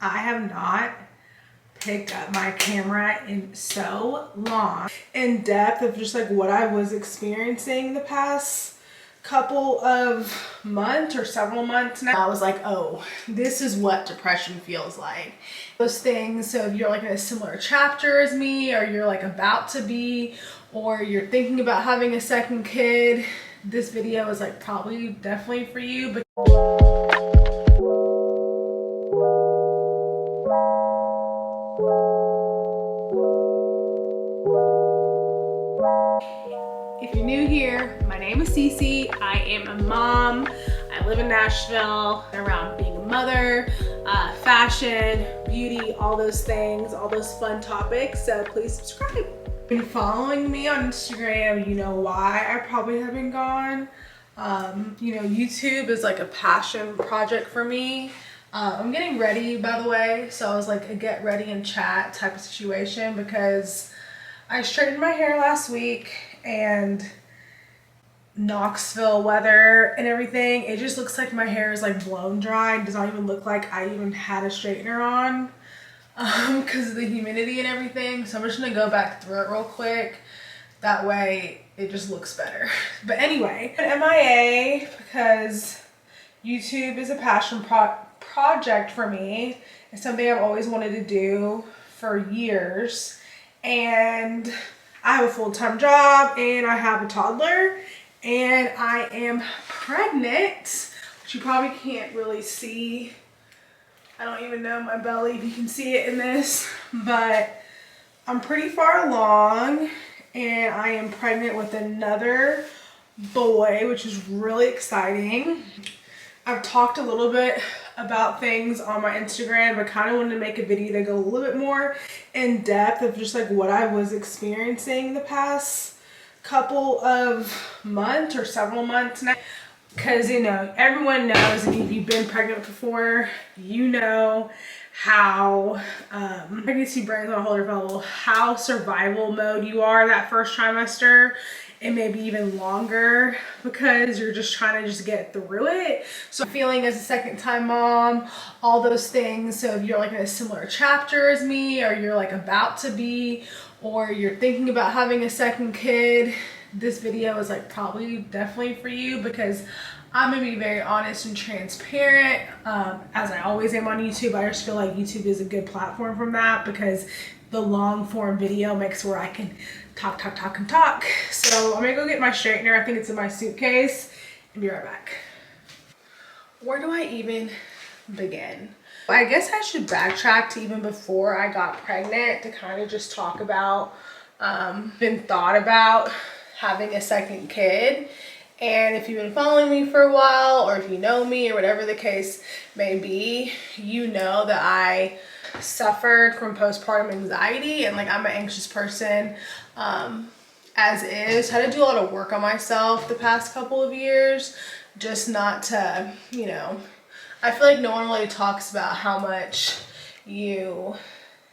I have not picked up my camera in so long. In depth of just like what I was experiencing the past couple of months or several months now. I was like, oh, this is what depression feels like. Those things, so if you're like in a similar chapter as me, or you're like about to be, or you're thinking about having a second kid, this video is like probably definitely for you. But if you're new here, my name is Cece. I am a mom. I live in Nashville, around being a mother, fashion, beauty, all those things, all those fun topics. So please subscribe. If you've been following me on Instagram, you know why I probably haven't gone. You know, YouTube is like a passion project for me. I'm getting ready, by the way. So I was like a get ready and chat type of situation because I straightened my hair last week, and Knoxville weather and everything, it just looks like my hair is like blown dry and does not even look like I even had a straightener on because of the humidity and everything. So I'm just gonna go back through it real quick. That way it just looks better. But anyway, I'm MIA because YouTube is a passion project for me. It's something I've always wanted to do for years. And I have a full-time job and I have a toddler and I am pregnant, which you probably can't really see. I don't even know my belly if you can see it in this, but I'm pretty far along and I am pregnant with another boy, which is really exciting. I've talked a little bit about things on my Instagram, but kind of wanted to make a video to go a little bit more in depth of just like what I was experiencing the past couple of months or several months now. Because, you know, everyone knows, if you've been pregnant before, you know how pregnancy brains on a whole different level, how survival mode you are that first trimester, and maybe even longer, because you're just trying to just get through it. So feeling as a second time mom, all those things. So if you're like in a similar chapter as me, or you're like about to be, or you're thinking about having a second kid, this video is like probably definitely for you, because I'm gonna be very honest and transparent, as I always am on YouTube. I just feel like YouTube is a good platform from that, because the long form video makes where I can talk. So I'm gonna go get my straightener. I think it's in my suitcase, and be right back. Where do I even begin? I guess I should backtrack to even before I got pregnant to kind of just talk about, been thought about having a second kid. And if you've been following me for a while, or if you know me, or whatever the case may be, you know that I suffered from postpartum anxiety, and like I'm an anxious person as is. Had to do a lot of work on myself the past couple of years, just not to, you know, I feel like no one really talks about how much you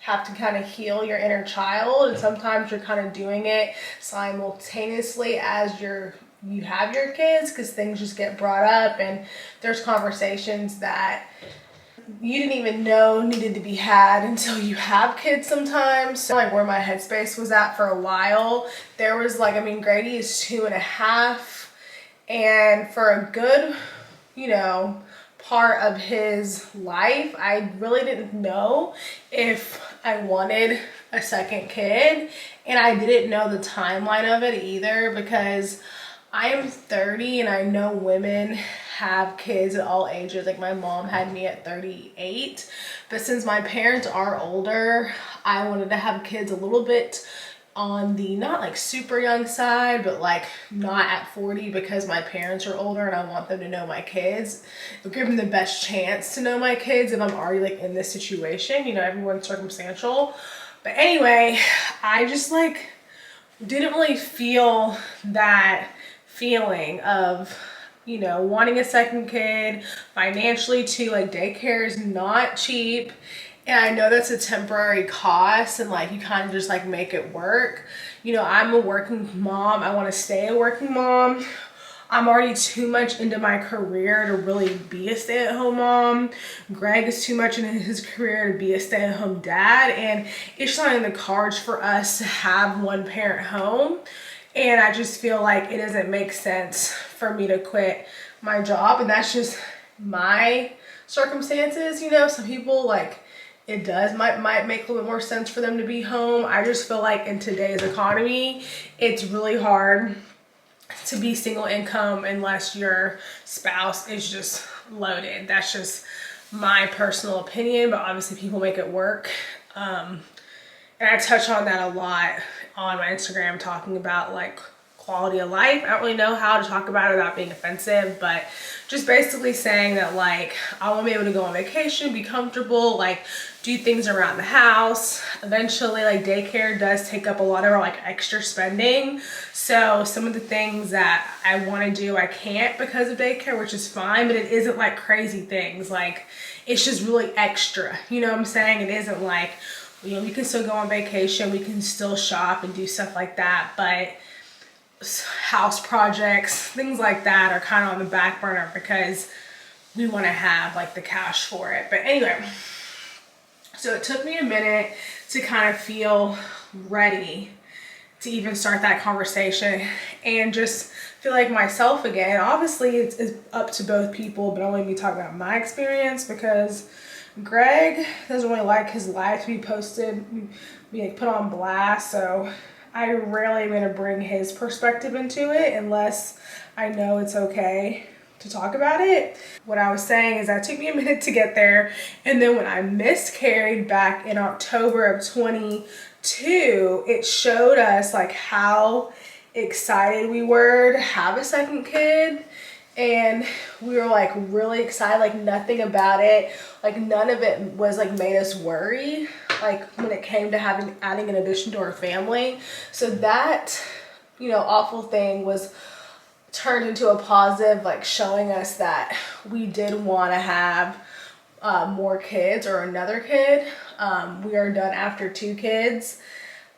have to kind of heal your inner child, and sometimes you're kind of doing it simultaneously as you have your kids, because things just get brought up and there's conversations that you didn't even know needed to be had until you have kids sometimes. So like where my headspace was at for a while, there was like, I mean, Grady is 2.5, and for a good, you know, part of his life, I really didn't know if I wanted a second kid, and I didn't know the timeline of it either, because I am 30 and I know women have kids at all ages. Like my mom had me at 38, but since my parents are older, I wanted to have kids a little bit on the not like super young side, but like not at 40, because my parents are older and I want them to know my kids. It'll give them the best chance to know my kids if I'm already like in this situation. You know, everyone's circumstantial. But anyway, I just like didn't really feel that feeling of, you know, wanting a second kid financially too. Like daycare is not cheap, and I know that's a temporary cost, and like you kind of just like make it work. You know, I'm a working mom. I want to stay a working mom. I'm already too much into my career to really be a stay-at-home mom. Greg is too much into his career to be a stay-at-home dad, and it's not in the cards for us to have one parent home. And I just feel like it doesn't make sense for me to quit my job, and that's just my circumstances. You know, some people, like, it might make a little bit more sense for them to be home. I just feel like in today's economy, it's really hard to be single income unless your spouse is just loaded. That's just my personal opinion, but obviously people make it work. And I touch on that a lot on my Instagram, talking about like quality of life. I don't really know how to talk about it without being offensive, but just basically saying that, like, I want to be able to go on vacation, be comfortable, like do things around the house. Eventually, like, daycare does take up a lot of our like extra spending. So some of the things that I want to do, I can't because of daycare, which is fine, but it isn't like crazy things. Like, it's just really extra. You know what I'm saying? It isn't like, you know, we can still go on vacation, we can still shop and do stuff like that, but house projects, things like that are kind of on the back burner because we want to have like the cash for it. But anyway, so it took me a minute to kind of feel ready to even start that conversation and just feel like myself again. Obviously it's up to both people, but I'm going to be talking about my experience because Greg doesn't really like his life to be posted, be like put on blast. So I rarely am going to bring his perspective into it unless I know it's okay to talk about it. What I was saying is that it took me a minute to get there. And then when I miscarried back in October of 22, it showed us like how excited we were to have a second kid. And we were like really excited, like nothing about it, like none of it was like made us worry, like when it came to adding an addition to our family. So that, you know, awful thing was turned into a positive, like showing us that we did want to have more kids or another kid. We are done after 2 kids.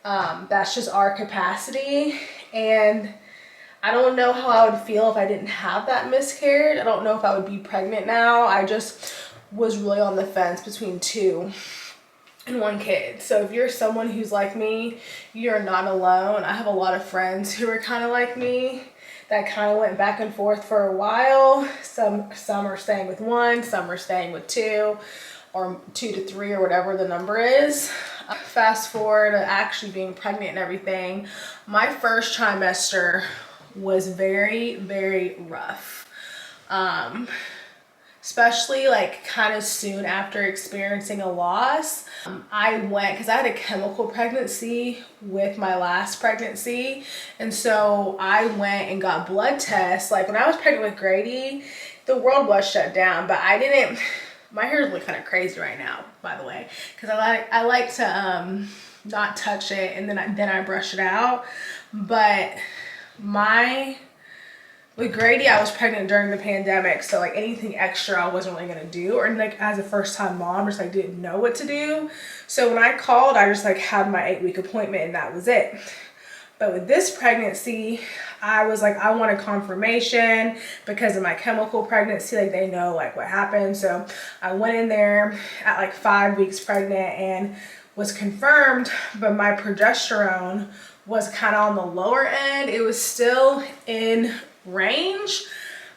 That's just our capacity. And I don't know how I would feel if I didn't have that miscarriage. I don't know if I would be pregnant now. I just was really on the fence between 2 and 1 kid. So if you're someone who's like me, you're not alone. I have a lot of friends who are kind of like me that kind of went back and forth for a while. Some are staying with 1, some are staying with 2, or 2 to 3, or whatever the number is. Fast forward to actually being pregnant and everything. My first trimester was very, very rough. Especially like kind of soon after experiencing a loss. I went, because I had a chemical pregnancy with my last pregnancy. And so I went and got blood tests. Like when I was pregnant with Grady, the world was shut down, but I didn't, my hair is looking kind of crazy right now, by the way, because I like to not touch it and then I brush it out. But with Grady, I was pregnant during the pandemic, so like anything extra I wasn't really gonna do, or like as a first time mom, just like didn't know what to do. So when I called, I just like had my 8-week appointment and that was it. But with this pregnancy, I was like, I want a confirmation because of my chemical pregnancy, like they know like what happened. So I went in there at like 5 weeks pregnant and was confirmed, but my progesterone was kind of on the lower end. It was still in range,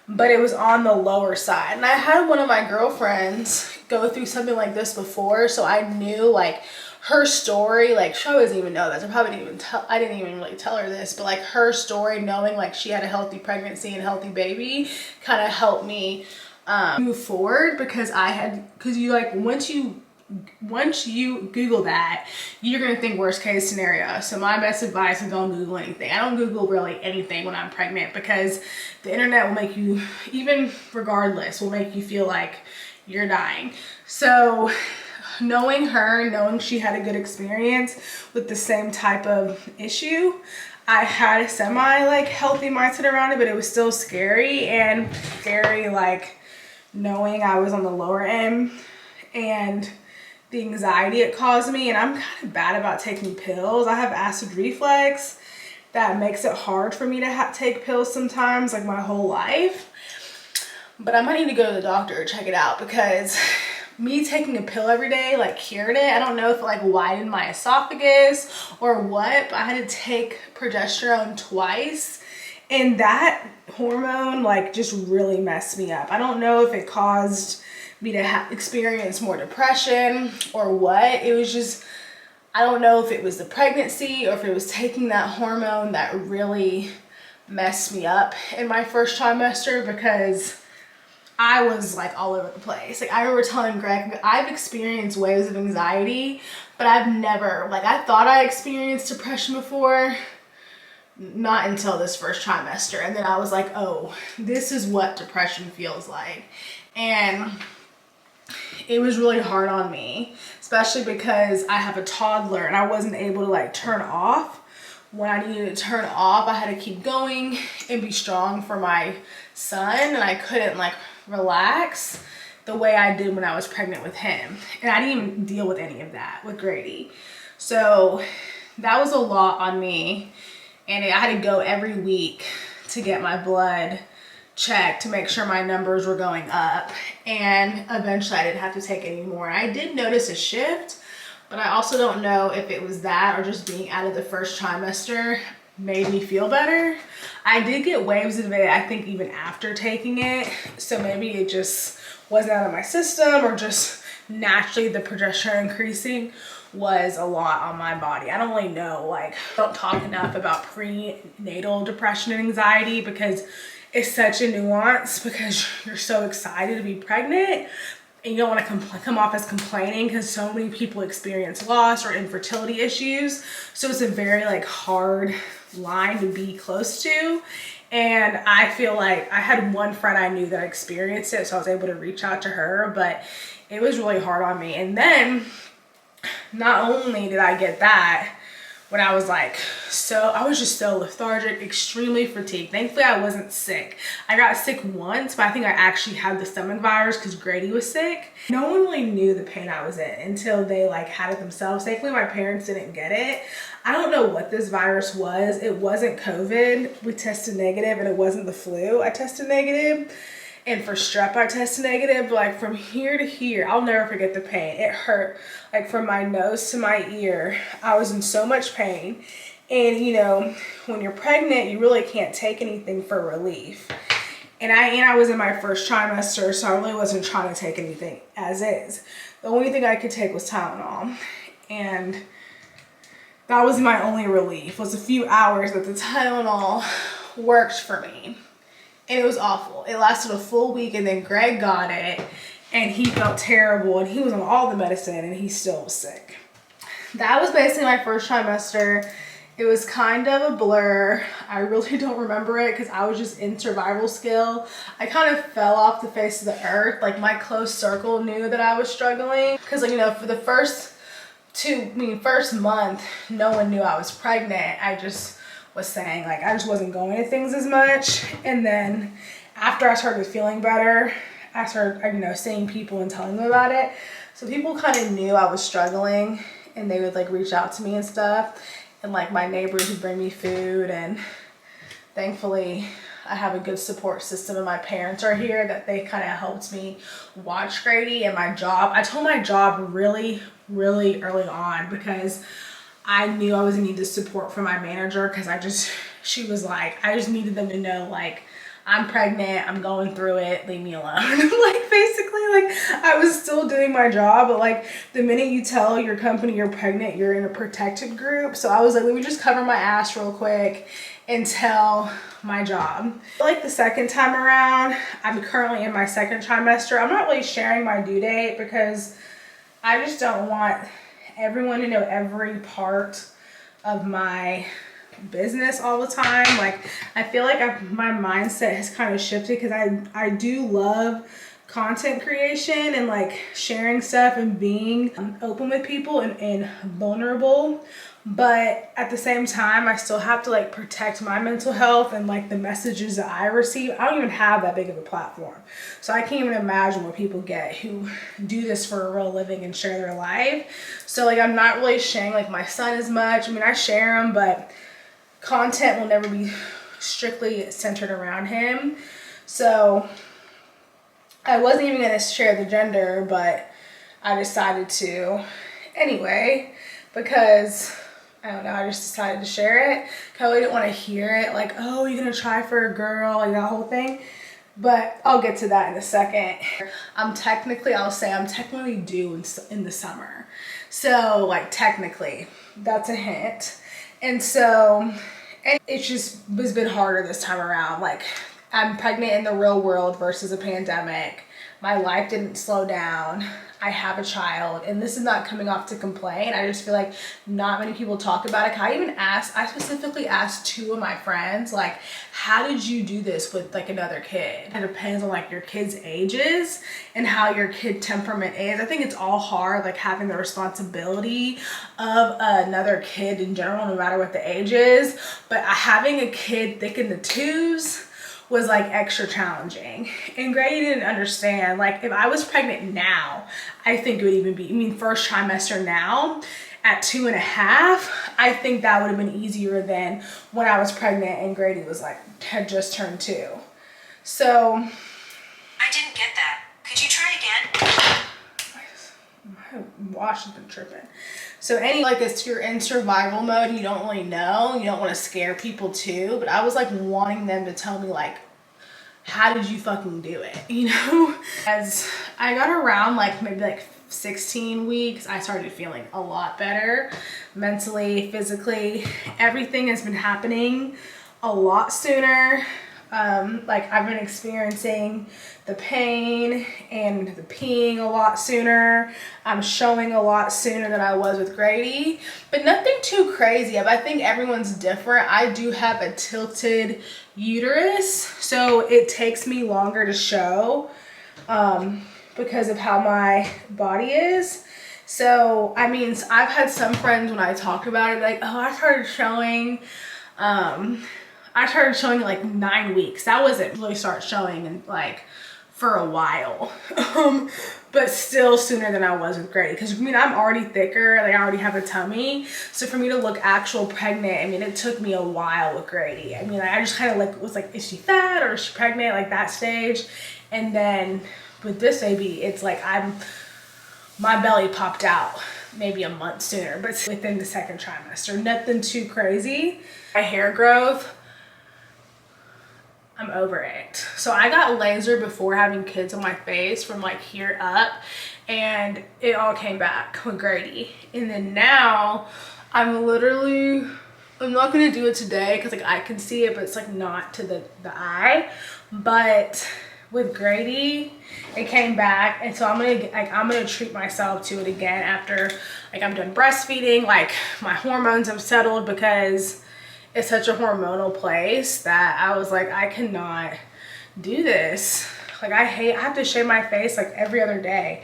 but it was on the lower side. And I had one of my girlfriends go through something like this before, so I knew like her story. Like she doesn't even know this. I didn't even really tell her this, but like her story, knowing like she had a healthy pregnancy and healthy baby, kind of helped me move forward, because you like once you Google that, you're gonna think worst case scenario. So my best advice is don't Google anything. I don't Google really anything when I'm pregnant, because the internet will make you, even regardless, will make you feel like you're dying. So knowing she had a good experience with the same type of issue, I had a semi like healthy mindset around it, but it was still scary like knowing I was on the lower end and the anxiety it caused me. And I'm kind of bad about taking pills. I have acid reflux, that makes it hard for me to take pills sometimes, like my whole life. But I might need to go to the doctor and check it out, because me taking a pill every day like cured it. I don't know if it like widened my esophagus or what, but I had to take progesterone twice, and that hormone like just really messed me up. I don't know if it caused me to experience more depression or what. It was just, I don't know if it was the pregnancy or if it was taking that hormone that really messed me up in my first trimester, because I was like all over the place. Like I remember telling Greg, I've experienced waves of anxiety, but I've never, like I thought I experienced depression before, not until this first trimester. And then I was like, oh, this is what depression feels like. And it was really hard on me, especially because I have a toddler and I wasn't able to like turn off when I needed to turn off. I had to keep going and be strong for my son, and I couldn't like relax the way I did when I was pregnant with him. And I didn't even deal with any of that with Grady. So that was a lot on me, and I had to go every week to get my blood checked to make sure my numbers were going up, and eventually I didn't have to take any more. I did notice a shift, but I also don't know if it was that or just being out of the first trimester made me feel better. I did get waves of it, I think, even after taking it, so maybe it just wasn't out of my system, or just naturally the progesterone increasing was a lot on my body. I don't really know, like I don't talk enough about prenatal depression and anxiety, because it's such a nuance, because you're so excited to be pregnant and you don't want to come off as complaining, because so many people experience loss or infertility issues. So it's a very like hard line to be close to. And I feel like I had one friend I knew that experienced it, so I was able to reach out to her, but it was really hard on me. And then not only did I get that, when I was like, I was just so lethargic, extremely fatigued. Thankfully, I wasn't sick. I got sick once, but I think I actually had the stomach virus because Grady was sick. No one really knew the pain I was in until they like had it themselves. Thankfully, my parents didn't get it. I don't know what this virus was. It wasn't COVID. We tested negative, and it wasn't the flu. I tested negative. And for strep, I tested negative, but like from here to here, I'll never forget the pain. It hurt, like from my nose to my ear. I was in so much pain. And you know, when you're pregnant, you really can't take anything for relief. And I was in my first trimester, so I really wasn't trying to take anything as is. The only thing I could take was Tylenol. And that was my only relief, was a few hours that the Tylenol worked for me. And it was awful. It lasted a full week, and then Greg got it and he felt terrible, and he was on all the medicine and he still was sick. That was basically my first trimester. It was kind of a blur. I really don't remember it because I was just in survival skill. I kind of fell off the face of the earth. Like my close circle knew that I was struggling, because like, you know, for the first month, no one knew I was pregnant. I just was saying like I just wasn't going to things as much. And then after I started feeling better, I started, you know, seeing people and telling them about it. So people kind of knew I was struggling, and they would like reach out to me and stuff. And like my neighbors would bring me food, and thankfully I have a good support system, and my parents are here that they kind of helped me watch Grady. And my job, I told my job really early on, because I knew I was gonna need the support from my manager, because she was like, I just needed them to know like, I'm pregnant, I'm going through it, leave me alone. Like basically, like I was still doing my job, but like the minute you tell your company you're pregnant, you're in a protected group. So I was like, let me just cover my ass real quick and tell my job. Like the second time around, I'm currently in my second trimester. I'm not really sharing my due date because I just don't want everyone to know every part of my business all the time. Like I feel like my mindset has kind of shifted, because I do love content creation and like sharing stuff and being open with people and vulnerable, but at the same time I still have to like protect my mental health and like the messages that I receive. I don't even have that big of a platform, so I can't even imagine what people get who do this for a real living and share their life. So like I'm not really sharing like my son as much. I mean, I share him, but content will never be strictly centered around him. So I wasn't even gonna share the gender, but I decided to anyway, because I don't know, I just decided to share it. Kelly didn't want to hear it, like, oh, you're gonna try for a girl, like that whole thing. But I'll get to that in a second. I'll say I'm technically due in the summer. So like technically, that's a hint. And so it's just has been harder this time around. Like, I'm pregnant in the real world versus a pandemic. My life didn't slow down. I have a child, and this is not coming off to complain. I just feel like not many people talk about it. I specifically asked 2 of my friends, like, how did you do this with like another kid? It depends on like your kids' ages and how your kid temperament is. I think it's all hard, like having the responsibility of another kid in general, no matter what the age is. But having a kid thick in the twos was like extra challenging. And Grady didn't understand. Like, if I was pregnant now, I think it would even be, I mean, first trimester now at 2.5, I think that would have been easier than when I was pregnant and Grady was like, had just turned 2. So. I didn't get that. Could you try again? My wash has been tripping. So like you're in survival mode, you don't really know, you don't want to scare people too, but I was like wanting them to tell me like, how did you fucking do it? You know? As I got around like maybe like 16 weeks, I started feeling a lot better mentally, physically. Everything has been happening a lot sooner. Like, I've been experiencing the pain and the peeing a lot sooner. I'm showing a lot sooner than I was with Grady, but nothing too crazy. I think everyone's different. I do have a tilted uterus, so it takes me longer to show because of how my body is. So, I mean, I've had some friends when I talked about it, like, oh, I started showing at like 9 weeks. That wasn't really start showing in like for a while, but still sooner than I was with Grady. Because I mean, I'm already thicker, like I already have a tummy. So for me to look actual pregnant, I mean, it took me a while with Grady. I mean, I just kind of like was like, is she fat or is she pregnant? Like that stage. And then with this baby, it's like my belly popped out maybe a month sooner, but within the 2nd trimester. Nothing too crazy. My hair growth, I'm over it. So I got laser before having kids on my face from like here up, and it all came back with Grady. And then now I'm not gonna do it today because like I can see it, but it's like not to the eye. But with Grady, it came back, and so I'm gonna treat myself to it again after like I'm done breastfeeding. Like, my hormones have settled because it's such a hormonal place that I was like, I cannot do this. Like, I have to shave my face like every other day.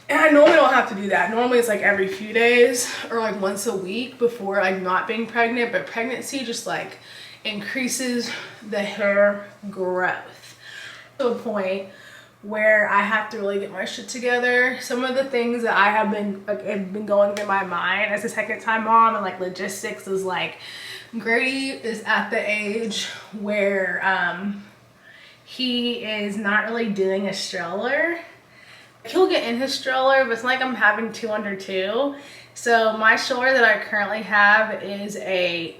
And I normally don't have to do that. Normally it's like every few days or like once a week before like not being pregnant, but pregnancy just like increases the hair growth to a point where I have to really get my shit together. Some of the things that I have been going through my mind as a 2nd-time mom and like logistics is like, Grady is at the age where he is not really doing a stroller. He'll get in his stroller, but it's not like I'm having 2 under 2. So my stroller that I currently have is a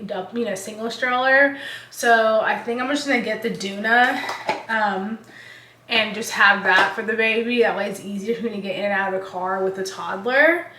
single stroller. So I think I'm just gonna get the Duna and just have that for the baby. That way it's easier for me to get in and out of the car with a toddler.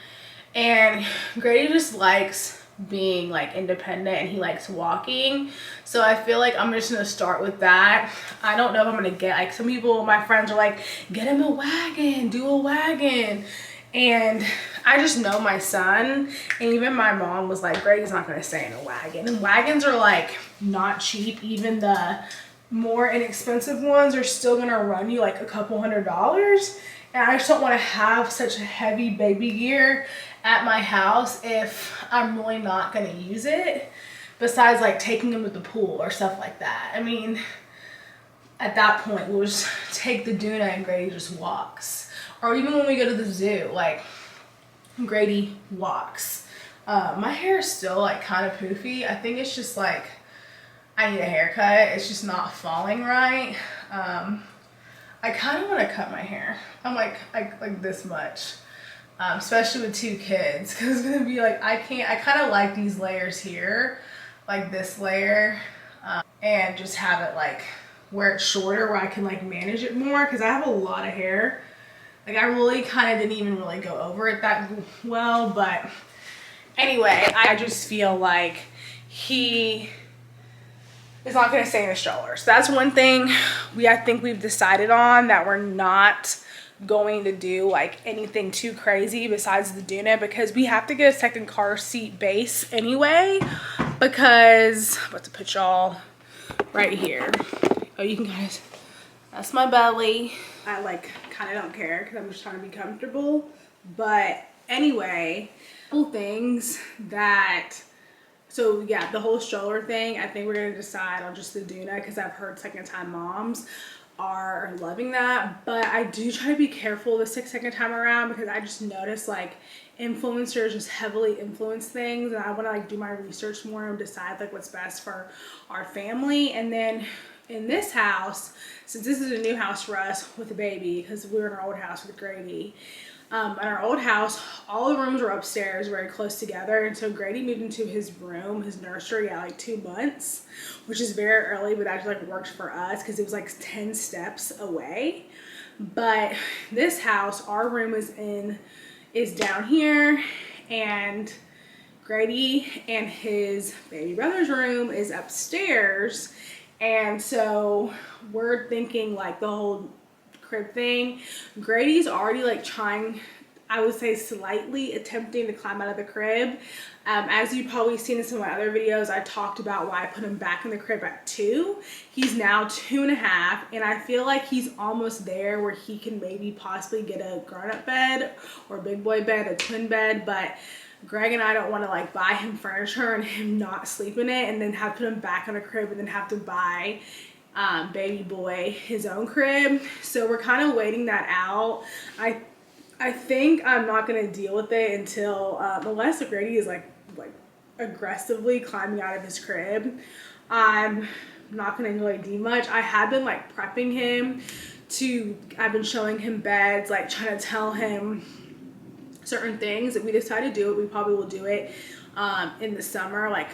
And Grady just likes being like independent, and he likes walking. So I feel like I'm just gonna start with that. I don't know if I'm gonna get, like, some people, my friends are like, get him a wagon, do a wagon. And I just know my son, and even my mom was like, Grady's not gonna stay in a wagon. And wagons are like not cheap. Even the more inexpensive ones are still gonna run you like a couple $100s. And I just don't want to have such a heavy baby gear at my house if I'm really not going to use it, besides like taking him to the pool or stuff like that. I mean, at that point, we'll just take the Duna and Grady just walks. Or even when we go to the zoo, like, Grady walks. My hair is still like kind of poofy. I think it's just like I need a haircut. It's just not falling right. I kind of want to cut my hair. I'm like this much, especially with 2 kids, because it's gonna be like I kind of like these layers here, like this layer, and just have it like where it's shorter, where I can like manage it more, because I have a lot of hair. Like I really kind of didn't even really go over it that well, but anyway, I just feel like he is not going to stay in the stroller. So that's one thing I think we've decided on, that we're not going to do like anything too crazy besides the Duna, because we have to get a second car seat base anyway, because I'm about to put y'all right here. Oh, you can guys, that's my belly. I like kind of don't care because I'm just trying to be comfortable. But anyway, couple things that, so yeah, the whole stroller thing, I think we're gonna decide on just the Duna, because I've heard second time moms are loving that. But I do try to be careful the second time around, because I just noticed like influencers just heavily influence things, and I want to like do my research more and decide like what's best for our family. And then in this house, since this is a new house for us with a baby, because we were in our old house with Grady, in our old house, all the rooms were upstairs very close together, and so Grady moved into his room, his nursery, at like 2 months, which is very early, but actually like worked for us because it was like 10 steps away. But this house, our room is down here, and Grady and his baby brother's room is upstairs. And so we're thinking like the whole crib thing. Grady's already like trying, I would say slightly attempting to climb out of the crib. As you've probably seen in some of my other videos, I talked about why I put him back in the crib at 2. He's now 2.5, and I feel like he's almost there where he can maybe possibly get a grown-up bed or a big boy bed, a twin bed. But Greg and I don't want to like buy him furniture and him not sleep in it, and then have to put him back in a crib, and then have to buy baby boy his own crib. So we're kind of waiting that out. I think I'm not going to deal with it until unless Grady is like aggressively climbing out of his crib. I'm not going to really do much. I have been like prepping him I've been showing him beds, like trying to tell him certain things. If we decide to do it, we probably will do it in the summer, like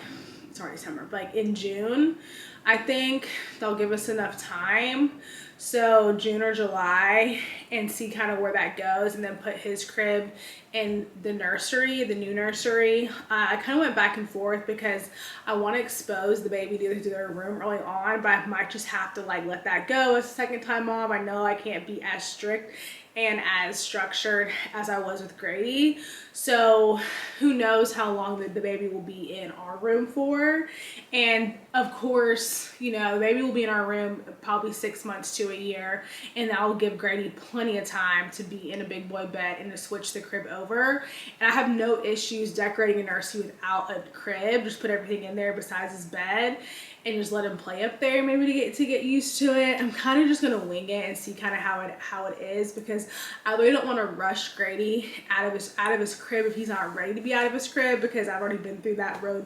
it's already summer, but like in June. I think they'll give us enough time, so June or July, and see kind of where that goes, and then put his crib in the nursery, the new nursery. I kind of went back and forth because I want to expose the baby to their room early on, but I might just have to like let that go as a second time mom. I know I can't be as strict and as structured as I was with Grady. So who knows how long the baby will be in our room for. And of course, you know, the baby will be in our room probably 6 months to a year, and that will give Grady plenty of time to be in a big boy bed and to switch the crib over. And I have no issues decorating a nursery without a crib. Just put everything in there besides his bed, and just let him play up there maybe to get used to it. I'm kind of just gonna wing it and see kind of how it is, because I really don't want to rush Grady out of his crib if he's not ready to be out of his crib, because I've already been through that road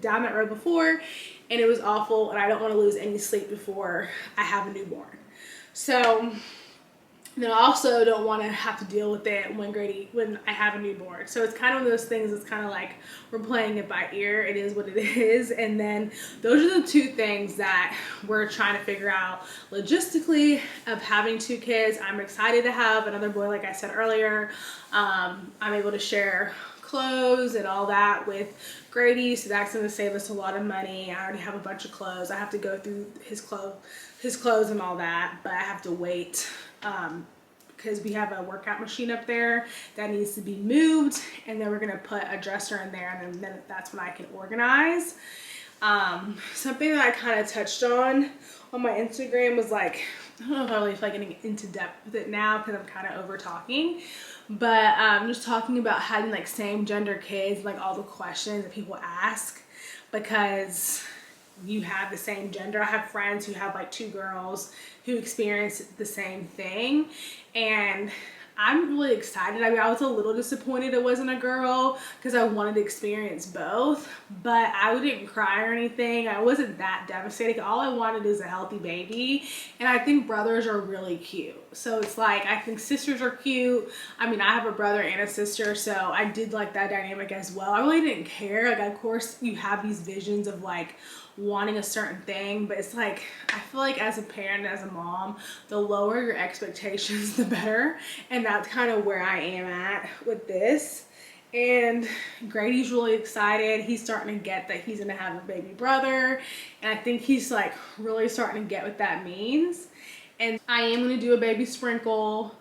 down that road before, and it was awful, and I don't want to lose any sleep before I have a newborn. So then I also don't want to have to deal with it when I have a newborn. So it's kind of one of those things that's kind of like we're playing it by ear. It is what it is. And then those are the 2 things that we're trying to figure out logistically of having 2 kids. I'm excited to have another boy, like I said earlier. I'm able to share clothes and all that with Grady, so that's going to save us a lot of money. I already have a bunch of clothes. I have to go through his clothes and all that, but I have to wait because we have a workout machine up there that needs to be moved, and then we're going to put a dresser in there, and then that's when I can organize. Something that I kind of touched on my Instagram was like, I don't know if I really feel like getting into depth with it now because I'm kind of over talking, but just talking about having like same gender kids, like all the questions that people ask because you have the same gender. I have friends who have like 2 girls who experience the same thing, and I'm really excited. I mean, I was a little disappointed it wasn't a girl because I wanted to experience both, but I didn't cry or anything. I wasn't that devastated. All I wanted is a healthy baby, and I think brothers are really cute. So it's like, I think sisters are cute. I mean, I have a brother and a sister, so I did like that dynamic as well. I really didn't care. Like, of course, you have these visions of like wanting a certain thing, but it's like, I feel like as a parent, as a mom, the lower your expectations, the better. And that's kind of where I am at with this. And Grady's really excited. He's starting to get that he's gonna have a baby brother, and I think he's like really starting to get what that means. And I am gonna do a baby sprinkle,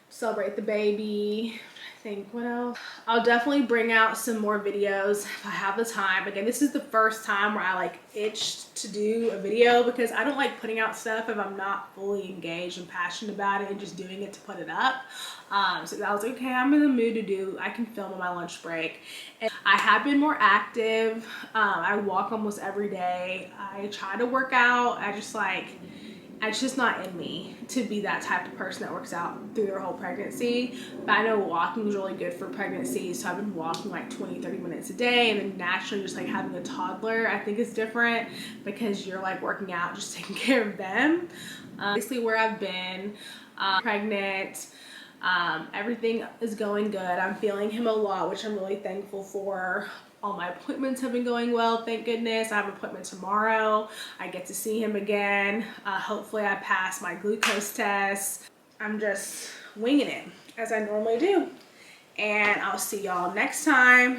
celebrate the baby. I think, what else? I'll definitely bring out some more videos if I have the time. Again, this is the first time where I like itched to do a video because I don't like putting out stuff if I'm not fully engaged and passionate about it and just doing it to put it up. So I was like, okay, I'm in the mood to do, I can film on my lunch break. And I have been more active. I walk almost every day. I try to work out. It's just not in me to be that type of person that works out through their whole pregnancy. But I know walking is really good for pregnancy, so I've been walking like 20-30 minutes a day. And then naturally just like having a toddler, I think is different because you're like working out, just taking care of them. Basically where I've been, pregnant, everything is going good. I'm feeling him a lot, which I'm really thankful for. All my appointments have been going well, thank goodness. I have an appointment tomorrow. I get to see him again. Hopefully I pass my glucose test. I'm just winging it as I normally do. And I'll see y'all next time.